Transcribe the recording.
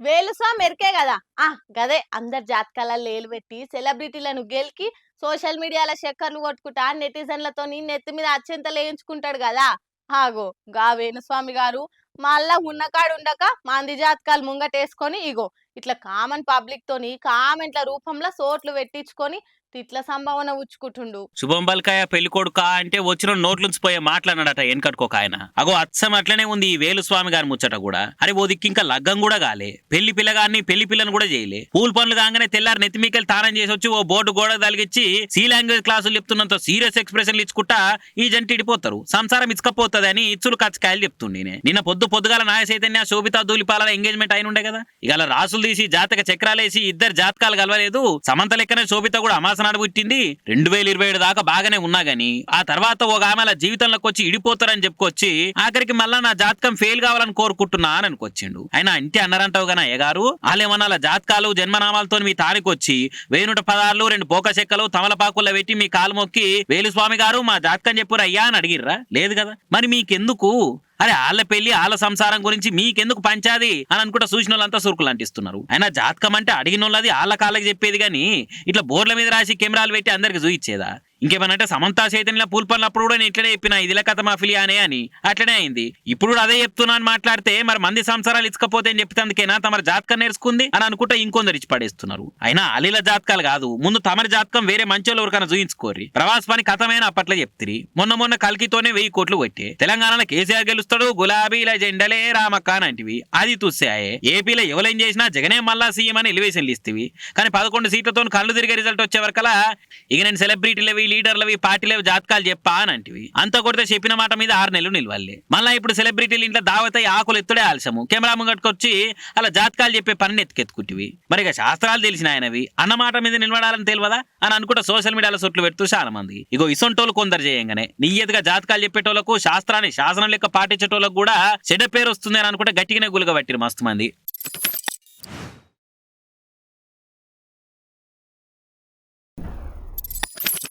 వేలుస్వామి మెరికే కదా గదే అందరు జాతకాలలో ఏలు పెట్టి సెలబ్రిటీలను గెలికి సోషల్ మీడియాలో చక్కర్లు కొట్టుకుంటా నెటిజన్లతోని నెత్తి మీద అత్యంతలు వేయించుకుంటాడు కదా. ఆగో గా వేణుస్వామి గారు మళ్ళా ఉన్నకాడు ఉండక మంది జాతకాలు ముంగటేసుకొని ఇగో ఇట్లా కామన్ పబ్లిక్ తోని కామెంట్ల రూపంలో సోట్లు పెట్టించుకొని తిట్ల సంభావన ఉచ్చుకుంటుండు. శుభం బల్కాయ పెళ్లి కొడుకా అంటే వచ్చిన నోట్లుంచి పోయే మాట్లాడినాడట వెనకట్టుకోక ఆయన. అగో అచ్చం అట్లనే ఉంది ఈ వేలుస్వామి గారి ముచ్చట కూడా. అరే ఓ దిక్కు ఇంకా లగ్గం కూడా కాలే, పెళ్లి పిల్లగాన్ని పెళ్లి పిల్లని కూడా చేయలే. పూల్ పనులు కాగానే తెల్లారి నెత్తిమీకెళ్ళి తానం చేసి వచ్చి ఓ బోర్డు గోడ తలిగించి సి లాంగ్వేజ్ క్లాసులు చెప్తున్నంత సీరియస్ ఎక్స్ప్రెషన్లు ఇచ్చుకుంటా ఈ జంట ఇడిపోతారు, సంసారం ఇచ్చకపోతుంది అని ఇచ్చులు కచ్చకాయలు చెప్తుండే. నిన్న పొద్దుగాల నాయ చైతన్య శోభితా ధూళిపాల ఎంగేజ్మెంట్ అయిన ఉండే కదా. ఇక రాసులు తీసి జాతక చక్రాలేసి ఇద్దరు జాతకాలు కలవలేదు. సమంత లెక్కనే శోభిత కూడా అమాసనాడు పుట్టింది. 2027 దాకా బాగానే ఉన్నా గాని ఆ తర్వాత ఒక ఆమె జీవితంలోకి వచ్చి ఇడిపోతారని చెప్పుకొచ్చి ఆఖరికి మళ్ళా నా జాతకం ఫెయిల్ కావాలని కోరుకుంటున్నా అని అనుకొచ్చిండు. ఆయన ఇంటి అన్నారంటావు గానా అయ్యగారు, వాళ్ళేమన్నా జాతకాలు జన్మనామాలతో మీ తారీకొచ్చి 1016 2 పోక చెక్కలు తమలపాకుల్లో పెట్టి మీ కాలు మొక్కి వేలుస్వామి గారు మా జాతకం చెప్పురు అయ్యా అని అడిగిర్రా? లేదు కదా. మరి మీకెందుకు? అరే వాళ్ళ పెళ్లి వాళ్ళ సంసారం గురించి మీకెందుకు పంచాది అని అనుకుంటా చూసిన వాళ్ళంతా సురుకులు అంటిస్తున్నారు. అయినా జాతకం అంటే అడిగిన వాళ్ళది వాళ్ళ కాళ్ళకి చెప్పేది గానీ ఇట్లా బోర్ల మీద రాసి కెమెరాలు పెట్టి అందరికి చూయించేదా? ఇంకేమనంటే సమంతా చైతన్య పూల్ పనులప్పుడు కూడా నేను ఇట్లనే చెప్పిన ఇదిలే కథ మాఫిలియానే అని అట్లనే అయింది. ఇప్పుడు కూడా అదే చెప్తున్నా అని మాట్లాడితే మరి మంది సంసారాలు ఇచ్చకపోతే అని చెప్తాందుకేనా తమరి జాతకం నేర్చుకుంది అని అనుకుంటా ఇంకొందరు ఇచ్చి పడేస్తున్నారు. అయినా అలీల జాతకాలు కాదు, ముందు తమరి జాతకం వేరే మంచోళ్ళు ఎవరికైనా చూయించుకోర్రి. ప్రవాస పని కథమైన అప్పట్లో చెప్తిరి. మొన్న కల్కితోనే 1000 కోట్లు కొట్టే తెలంగాణలో కేసీఆర్ గెలుస్తాడు, గులాబీల జెండలే రామక్క అని అంటివి, అది తుస్సాయే. ఏపీలో ఎవరేం చేసినా జగనే మళ్ళా సీఎం అని ఎలివేషన్లు ఇస్తేవి. కానీ 11 సీట్లతో కళ్ళు తిరిగే రిజల్ట్ వచ్చే వరకలా ఇక నేను సెలబ్రిటీలవి లీడర్లవి పార్టీలవి జాతకాలు చెప్పా అని అంటివి. అంత కొడితే చెప్పిన మాట మీద 6 నెలలు నిలవాలి. మళ్ళీ ఇప్పుడు సెలబ్రిటీలు ఇంట్లో దావతై ఆకులు ఎత్తుడే ఆలస్యము, కెమెరా ముంగట్టుకొచ్చి అలా జాతకాలు చెప్పే పని ఎత్తుకెత్తుకుంటివి. మరి ఇక శాస్త్రాలు తెలిసిన ఆయనవి అన్నమాట మీద నిలబడాలని తెలియదా అని అనుకుంటా సోషల్ మీడియాలో సొట్లు పెడుతూ చాలా మంది. ఇగో ఇసొంటోళ్ళు కొందరు చేయంగానే నియ్యతగా జాతకాలు చెప్పేటోళ్లకు శాస్త్రాన్ని శాసనం లెక్క పాటించేటోళ్ళకు కూడా చెడ్డ పేరు వస్తుంది అని అనుకుంటే గట్టిగానే గులగబట్టిరు మస్తు మంది.